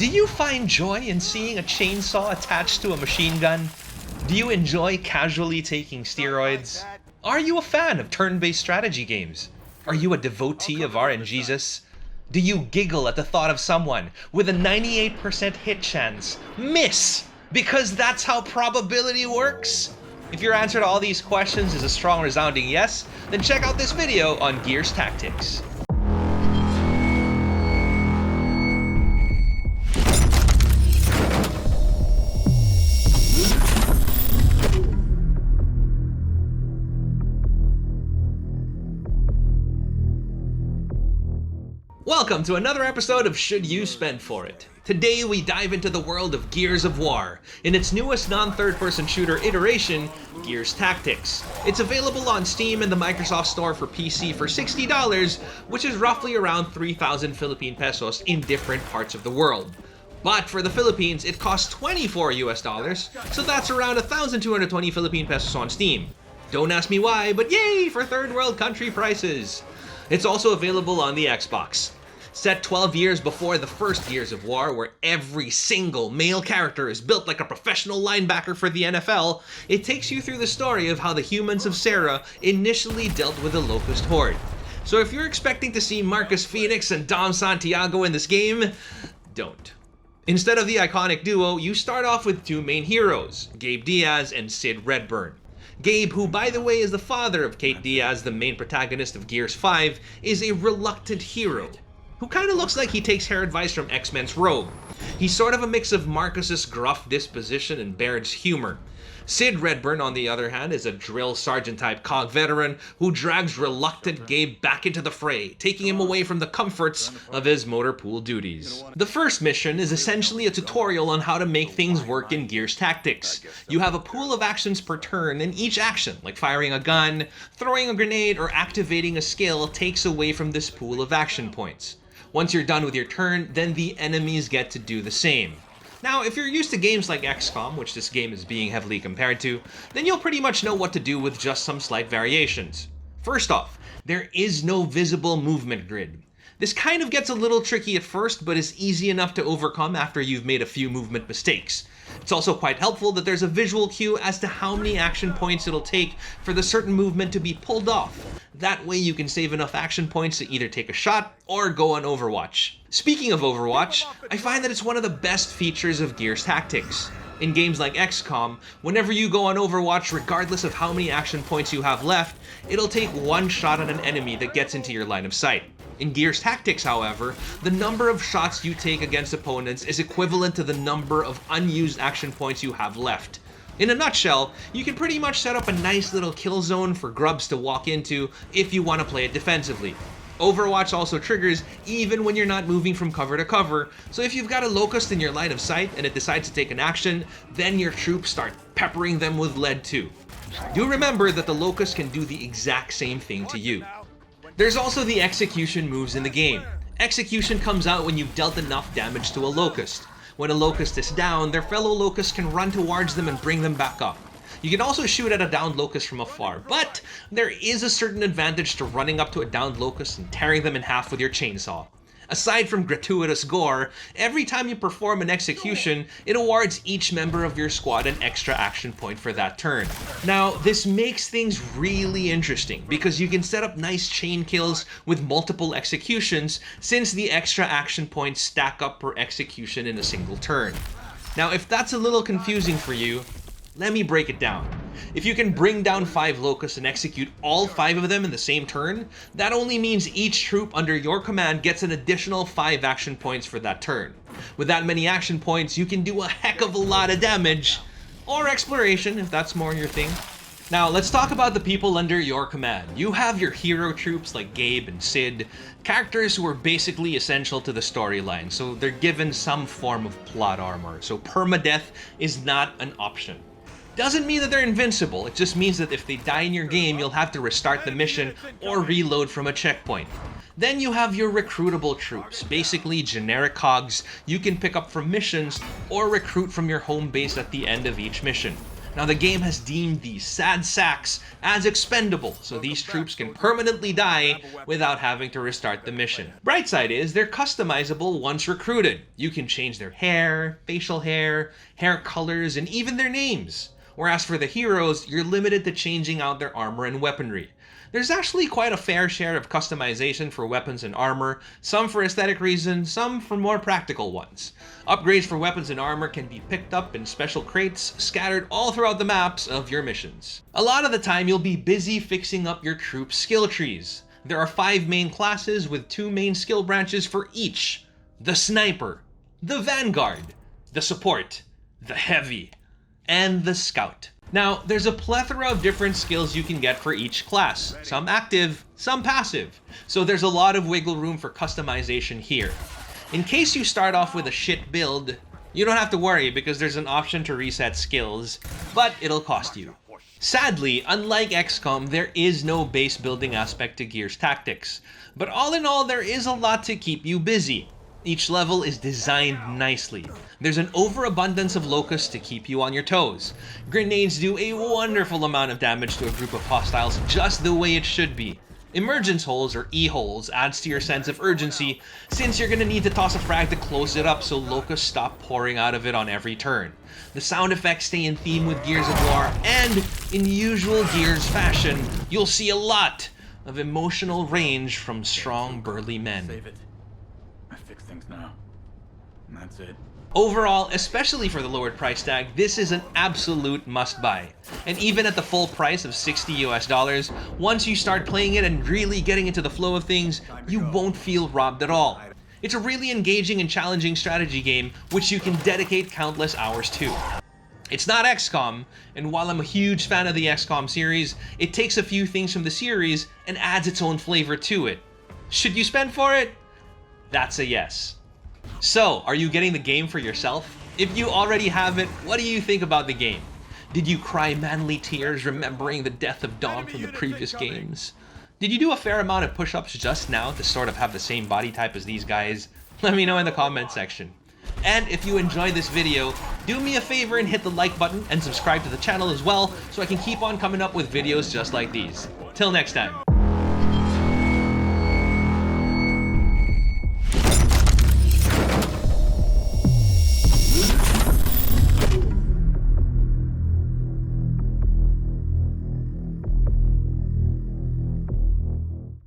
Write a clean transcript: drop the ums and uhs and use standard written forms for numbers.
Do you find joy in seeing a chainsaw attached to a machine gun? Do you enjoy casually taking steroids? Are you a fan of turn-based strategy games? Are you a devotee of RNGesus? Do you giggle at the thought of someone with a 98% hit chance miss because that's how probability works? If your answer to all these questions is a strong resounding yes, then check out this video on Gears Tactics. Welcome to another episode of Should You Spend For It. Today we dive into the world of Gears of War in its newest non-third-person shooter iteration, Gears Tactics. It's available on Steam and the Microsoft Store for PC for $60, which is roughly around 3,000 Philippine pesos in different parts of the world. But for the Philippines, it costs $24 US, so that's around 1,220 Philippine pesos on Steam. Don't ask me why, but yay for third world country prices! It's also available on the Xbox. Set 12 years before the first Gears of War, where every single male character is built like a professional linebacker for the NFL, it takes you through the story of how the humans of Serra initially dealt with the Locust Horde. So if you're expecting to see Marcus Phoenix and Dom Santiago in this game, don't. Instead of the iconic duo, you start off with two main heroes, Gabe Diaz and Sid Redburn. Gabe, who by the way is the father of Kate Diaz, the main protagonist of Gears 5, is a reluctant hero who kind of looks like he takes hair advice from X-Men's Rogue. He's sort of a mix of Marcus's gruff disposition and Baird's humor. Sid Redburn, on the other hand, is a drill sergeant-type COG veteran who drags reluctant Gabe back into the fray, taking him away from the comforts of his motor pool duties. The first mission is essentially a tutorial on how to make things work in Gears Tactics. You have a pool of actions per turn, and each action, like firing a gun, throwing a grenade, or activating a skill, takes away from this pool of action points. Once you're done with your turn, then the enemies get to do the same. Now, if you're used to games like XCOM, which this game is being heavily compared to, then you'll pretty much know what to do with just some slight variations. First off, there is no visible movement grid. This kind of gets a little tricky at first, but is easy enough to overcome after you've made a few movement mistakes. It's also quite helpful that there's a visual cue as to how many action points it'll take for the certain movement to be pulled off. That way you can save enough action points to either take a shot or go on Overwatch. Speaking of Overwatch, I find that it's one of the best features of Gears Tactics. In games like XCOM, whenever you go on Overwatch, regardless of how many action points you have left, it'll take one shot at an enemy that gets into your line of sight. In Gears Tactics, however, the number of shots you take against opponents is equivalent to the number of unused action points you have left. In a nutshell, you can pretty much set up a nice little kill zone for grubs to walk into if you want to play it defensively. Overwatch also triggers even when you're not moving from cover to cover, so if you've got a Locust in your line of sight and it decides to take an action, then your troops start peppering them with lead too. Do remember that the Locust can do the exact same thing to you. There's also the execution moves in the game. Execution comes out when you've dealt enough damage to a Locust. When a Locust is down, their fellow Locusts can run towards them and bring them back up. You can also shoot at a downed Locust from afar, but there is a certain advantage to running up to a downed Locust and tearing them in half with your chainsaw. Aside from gratuitous gore, every time you perform an execution, it awards each member of your squad an extra action point for that turn. Now, this makes things really interesting because you can set up nice chain kills with multiple executions since the extra action points stack up per execution in a single turn. Now, if that's a little confusing for you, let me break it down. If you can bring down 5 Locusts and execute all 5 of them in the same turn, that only means each troop under your command gets an additional 5 action points for that turn. With that many action points, you can do a heck of a lot of damage, or exploration if that's more your thing. Now, let's talk about the people under your command. You have your hero troops like Gabe and Sid, characters who are basically essential to the storyline, so they're given some form of plot armor, so permadeath is not an option. Doesn't mean that they're invincible, it just means that if they die in your game, you'll have to restart the mission or reload from a checkpoint. Then you have your recruitable troops, basically generic cogs you can pick up from missions or recruit from your home base at the end of each mission. Now the game has deemed these sad sacks as expendable, so these troops can permanently die without having to restart the mission. Bright side is they're customizable once recruited. You can change their hair, facial hair colors, and even their names. Whereas for the heroes, you're limited to changing out their armor and weaponry. There's actually quite a fair share of customization for weapons and armor, some for aesthetic reasons, some for more practical ones. Upgrades for weapons and armor can be picked up in special crates scattered all throughout the maps of your missions. A lot of the time you'll be busy fixing up your troop's skill trees. There are 5 main classes with 2 main skill branches for each: the Sniper, the Vanguard, the Support, the Heavy, and the Scout. Now, there's a plethora of different skills you can get for each class, some active, some passive, so there's a lot of wiggle room for customization here. In case you start off with a shit build, you don't have to worry because there's an option to reset skills, but it'll cost you. Sadly, unlike XCOM, there is no base building aspect to Gears Tactics, but all in all, there is a lot to keep you busy. Each level is designed nicely. There's an overabundance of locusts to keep you on your toes. Grenades do a wonderful amount of damage to a group of hostiles just the way it should be. Emergence holes, or E-holes, adds to your sense of urgency since you're gonna need to toss a frag to close it up so locusts stop pouring out of it on every turn. The sound effects stay in theme with Gears of War, and in usual Gears fashion, you'll see a lot of emotional range from strong, burly men. Save it. I fix things now. And that's it. Overall, especially for the lowered price tag, this is an absolute must-buy. And even at the full price of $60 US, once you start playing it and really getting into the flow of things, you won't feel robbed at all. It's a really engaging and challenging strategy game, which you can dedicate countless hours to. It's not XCOM, and while I'm a huge fan of the XCOM series, it takes a few things from the series and adds its own flavor to it. Should you spend for it? That's a yes. So, are you getting the game for yourself? If you already have it, what do you think about the game? Did you cry manly tears remembering the death of Dom from the previous games? Did you do a fair amount of push-ups just now to sort of have the same body type as these guys? Let me know in the comment section. And if you enjoyed this video, do me a favor and hit the like button and subscribe to the channel as well so I can keep on coming up with videos just like these. Till next time.